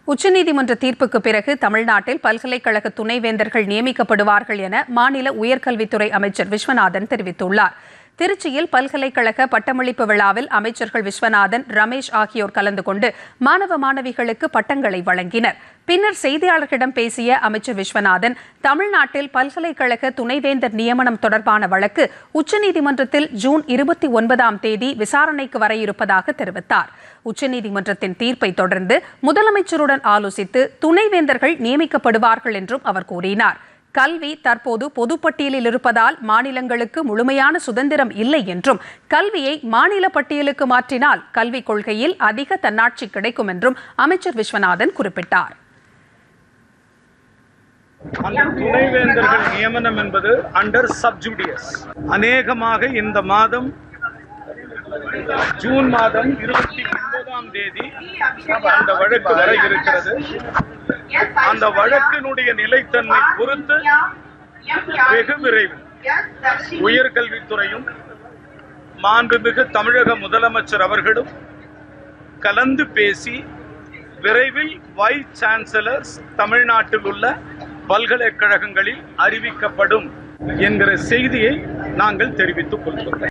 உச்சநீதிமன்ற தீர்ப்புக்கு பிறகு தமிழ்நாட்டில் பல்கலைக்கழக துணைவேந்தர்கள் நியமிக்கப்படுவார்கள் என மாநில உயர்கல்வித்துறை அமைச்சர் விஸ்வநாதன் தெரிவித்துள்ளார். திருச்சியில் பல்கலைக்கழக பட்டமளிப்பு விழாவில் அமைச்சர்கள் விஸ்வநாதன், ரமேஷ் ஆகியோர் கலந்து கொண்டு மாணவ மாணவிகளுக்கு பட்டங்களை வழங்கினர். பின்னர் செய்தியாளர்களிடம் பேசிய அமைச்சர் விஸ்வநாதன், தமிழ்நாட்டில் பல்கலைக்கழக துணைவேந்தர் நியமனம் தொடர்பான வழக்கு உச்சநீதிமன்றத்தில் ஜூன் 29ஆம் தேதி விசாரணைக்கு வர இருப்பதாக தெரிவித்தார். உச்சநீதிமன்றத்தின் தீர்ப்பை தொடர்ந்து முதலமைச்சருடன் ஆலோசித்து துணைவேந்தர்கள் நியமிக்கப்படுவார்கள் என்றும் அவர் கூறினார். கல்வி தற்போது பொதுப்பட்டியலில் இருப்பதால் மாநிலங்களுக்கு முழுமையான சுதந்திரம் இல்லை என்றும், கல்வியை மாநில பட்டியலுக்கு மாற்றினால் கல்விக் கொள்கையில் அதிக தன்னாட்சி கிடைக்கும் என்றும் அமைச்சர் விஸ்வநாதன் குறிப்பிட்டார். துணைவேந்தர்கள் நியமனம் என்பது அண்டர் சப்ஜுடியஸ். அநேகமாக இந்த மாதம் ஜூன் மாதம் 29ஆம் தேதி அந்த வழக்கு வர இருக்கிறது. அந்த வழக்கினுடைய நிலைத்தன்மை பொறுத்து வெகு விரைவில் உயர்கல்வித்துறையும் மாண்புமிகு தமிழக முதலமைச்சர் அவர்களும் கலந்து பேசி விரைவில் வைஸ் சான்சலர்ஸ் தமிழ்நாட்டில் உள்ள பல்கலைக்கழகங்களில் அறிவிக்கப்படும் என்கிற செய்தியை நாங்கள் தெரிவித்துக் கொள்கிறோம்.